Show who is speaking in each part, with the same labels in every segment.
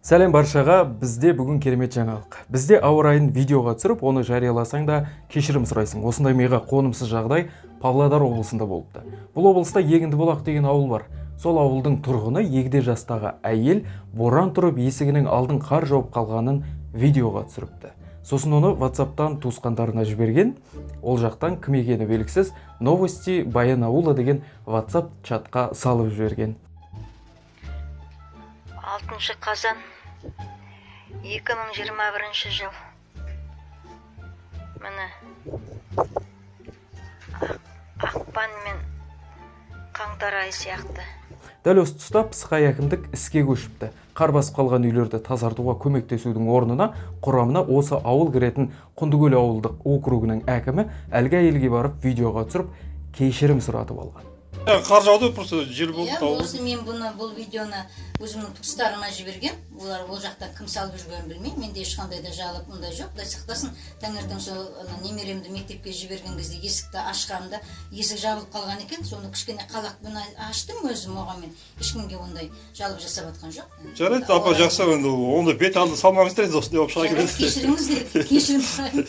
Speaker 1: Сәлем баршаға, бізде бүгін керемет жаңалық. Бізде ауа райын видеоға түсіріп, оны жарияласаң да кешірім сұрайсың. Осындай миға қонымсыз жағдай Павлодар облысында болыпты. Бұл облыста Егіндібұлақ деген ауыл бар. Сол ауылдың тұрғыны егде жастағы әйел боран тұрып есігінің алдын қар жауып қалғанын видеоға түсіріпті. Сосын оны WhatsApp-тан туысқандарына жіберген, ол жақтан кім екені белгісіз новости Баянауылы деген WhatsApp чатқа салып жіберген.
Speaker 2: 6 қазан 2021 жыл. Міне ақпан мен қаңтар айы сияқты.
Speaker 1: Дәл осы тұста Пысқай әкімдік іске көшіпті. Қар басып қалған үйлерді тазартуға көмектесудің орнына құрамына осы ауыл кіретін Құндыкөл ауылдық округінің әкімі әлгі әйелге барып видеоға түсіріп кешірім сұратып алған.
Speaker 3: Қар жауды, просто жер болды, тау.
Speaker 2: Осы мен бұл видеоны өзімнің туыстарыма жіберген. Олар ол жақта кім салып жүргенін білмеймін. Менде ешқандай да жалып мұндай жоқ. Құдай сақтасын, таңертең сол немеремді мектепке жіберген кезде есікті ашқанымда есік жабылып қалған екен. Соны кішкене қалақпен аштым өзім, оған мен ешкімге ондай жалып жасап жатқан жоқ.
Speaker 3: Жарайды, апа жақсы, енді онда бет алды салмаңыздар, осы деп шыға келеді.
Speaker 2: Кешіріңіз деді, кешірім сұраймын.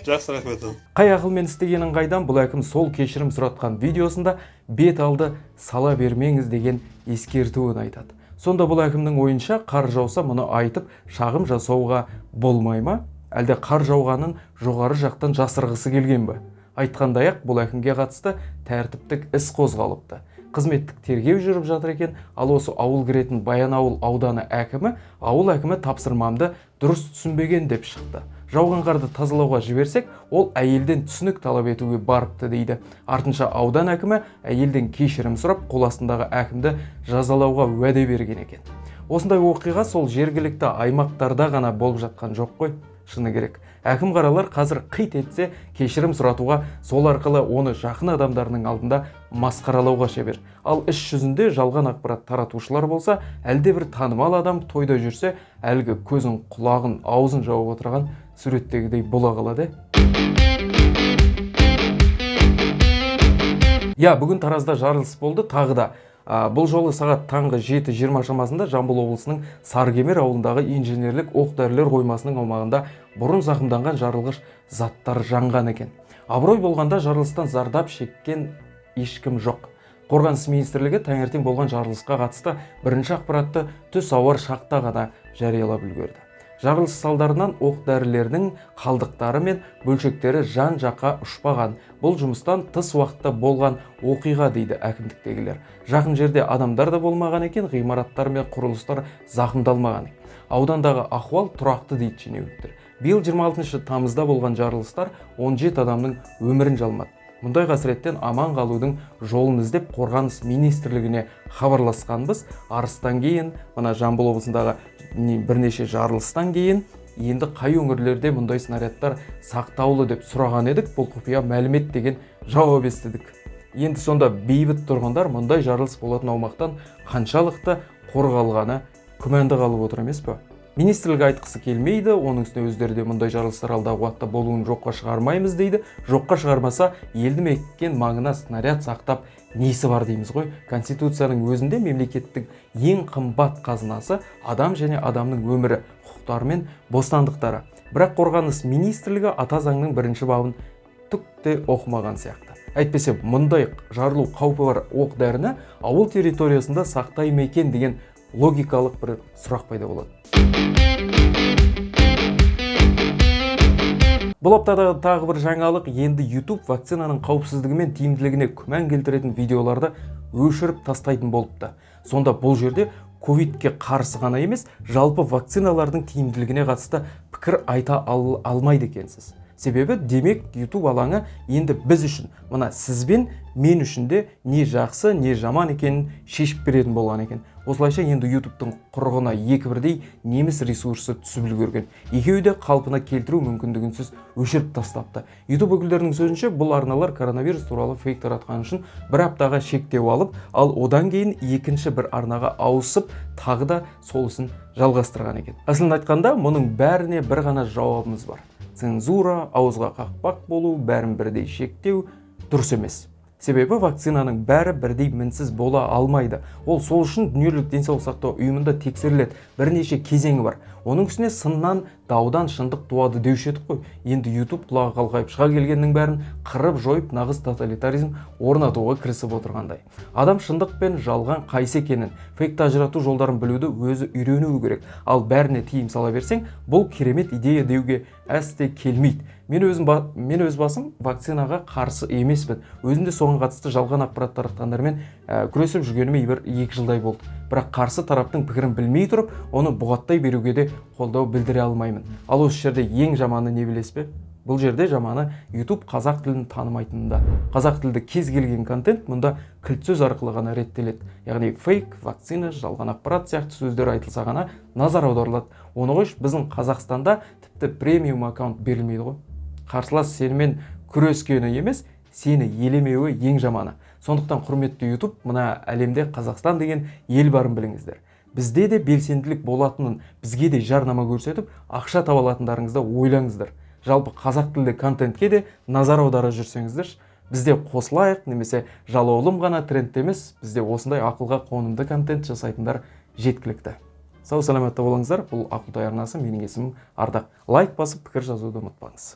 Speaker 3: Жақсы, рахмет.
Speaker 1: Қай ақылмен істегенін қайдан, бұл әкім сол кешірім сұратқан видеосында бет алды сала бермеңіз деген ескертуін айтады. Сонда бұл әкімнің ойынша қар жауса мұны айтып шағым жасауға болмай ма? Әлде қар жауғанын жоғары жақтан жасырғысы келген бе? Айтқандай-ақ бұл әкімге қатысты тәртіптік іс қозғалыпты. Қызметтік тергеу жүріп жатыр екен, ал осы ауыл кіретін Баянауыл ауданы әкімі, ауыл әкімі тапсырмамды дұрыс түсінбеген деп шықты. Жауған қарды тазалауға жіберсек, ол әйелден түсінік талап етуге барыпты дейді. Артынша аудан әкімі әйелден кешірім сұрап, қол астындағы әкімді жазалауға уәде берген екен. Осындай оқиға сол жергілікті аймақтарда ғана болып жатқан жоқ қой, шыны керек. Әкім қаралар қазір қит етсе кешірім сұратуға, сол арқылы оны жақын адамдарының алдында масқаралауға шебер. Ал іс жүзінде жалған ақпарат таратушылар болса, әлде бір танымал адам тойда жүрсе, әлгі көзін, құлағын, аузын жауып отырған суреттегідей бола қалады. Бүгін Таразда жарылыс болды, тағы да. Бұл жолы сағат таңғы 7:20 шамасында Жамбыл облысының Сарыкемер ауылындағы инженерлік оқ-дәрілер қоймасының аумағында бұрын зақымданған жарылғыш заттар жанған екен. Абырой болғанда жарылыстан зардап шеккен ешкім жоқ. Қорғаныс министрлігі таңертең болған жарылысқа қатысты бірінші ақпаратты түс ауар шақта ғана жариялап үлгерді. Жарылыс салдарынан оқ-дәрілердің қалдықтары мен бөлшектері жан-жаққа ұшпаған. Бұл жұмыстан тыс уақытта болған оқиға дейді әкімдіктегілер. Жақын жерде адамдар да болмаған екен, ғимараттар мен құрылыстар зақымдалмаған. Аудандағы ахуал тұрақты дейді шенеуніктер. Биыл 26 тамызда болған жарылыстар 17 адамның өмірін жалмады. Мұндай қасіреттен аман қалудың жолын іздеп қорғаныс министрлігіне хабарласқанбыз. Арыстан кейін, мына Жамбыл облысындағы бірнеше жарылыстан кейін, енді қай өңірлерде мұндай снарядтар сақтаулы деп сұраған едік, бұл құпия мәлімет деген жауап естідік. Енді сонда бейбіт тұрғындар мұндай жарылыс болатын аумақтан қаншалықты қорғалғаны күмәнді қалып отыр емес пе? Министрлік айтқысы келмейді, оның үстіне өздері де мұндай жарылыстар алдағы уақытта болуын жоққа шығармаймыз дейді. Жоққа шығармаса, елді мекен маңына снаряд сақтап несі бар дейміз ғой. Конституцияның өзінде мемлекеттің ең қымбат қазынасы адам және адамның өмірі, құқықтары мен бостандықтары. Бірақ қорғаныс министрлігі ата заңның 1 бабын түк те оқымаған сияқты. Әйтпесе мұндай жарылу қаупі бар оқ-дәріні ауыл территориясында сақтай ма екен деген логикалық бір сұрақ пайда болады. Бұл аптадағы тағы бір жаңалық, енді YouTube вакцинаның қауіпсіздігі мен тиімділігіне күмән келтіретін видеоларды өшіріп тастайтын болыпты. Сонда бұл жерде ковидке қарсы ғана емес, жалпы вакциналардың тиімділігіне қатысты пікір айта алмайды екенсіз. Себебі демек YouTube алаңы енді біз үшін, мына сізбен мен үшін де не жақсы, не жаман екенін шешіп беретін болған екен. Осылайша енді YouTube'тың құрығына екі бірдей неміс ресурсы түсіп үлгерген. Екеуі де қалпына келтіру мүмкіндігінсіз өшіріп тастапты. YouTube өкілдерінің сөзінше бұл арналар коронавирус туралы фейк таратқан үшін бір аптаға шектеу алып, ал одан кейін екінші бір арнаға ауысып, тағы да сол ісін жалғастырған екен. Аслын айтқанда, мұның бәріне бір ғана жауабымыз бар. Цензура, ауызға қақпақ болу, бәрін бірдей шектеу дұрыс емес. Себебі вакцинаның бәрі бірдей мінсіз бола алмайды. Ол сол үшін дүниежүзілік денсаулық сақтау ұйымында тексеріледі. Бірнеше кезеңі бар. Оның үстіне сыннан, даудан шындық туады деуші едік қой. Енді YouTube құлағы қалғайып шыға келгеннің бәрін қырып жойып нағыз тоталитаризм орнатуға кірісіп отырғандай. Адам шындық пен жалған қайсы екенін, фейкті ажырату жолдарын білуді өзі үйренуі керек. Ал бәріне тиым сала берсең, бұл керемет идея деуге әсте келмейді. Мен өз басым вакцинаға қарсы емеспін. Өзімде соған қатысты жалған ақпарат таратқандармен күресіп жүргеніме 1-2 жылдай болды. Бірақ қарсы тараптың пікірін білмей тұрып, оны бұғаттай беруге де қолдау білдіре алмаймын. Ал осы жерде ең жаманы не білесіз бе? Бұл жерде жаманы YouTube қазақ тілін танымайтынында. Қазақ тілді кез келген контент мұнда кілт сөз арқылы ғана реттеледі. Яғни фейк, вакцина, жалған ақпарат сияқты сөздер айтылса ғана назар аударылады. Оны қойшы, біздің Қазақстанда тіпті премиум аккаунт берілмейді ғой. Қарсылас сенімен күрескені емес, сені елемеуі ең жаманы. Сондықтан құрметті YouTube, мына әлемде Қазақстан деген ел барын біліңіздер. Бізде де белсенділік болатынын, бізге де жарнама көрсетіп, ақша таба алатындарыңызды ойлаңыздар. Жалпы қазақ тілді контентке де назар аудара жүрсеңіздер, бізде қосылайық, немесе жалаулым ғана тренд емес, бізде осындай ақылға қонымды контент жасайтындар жеткілікті. Сау саламатта болыңыздар. Бұл Ақылтай арнасы, менің есімім Ардақ. Лайк басып, пікір жазуды ұмытпаңыз.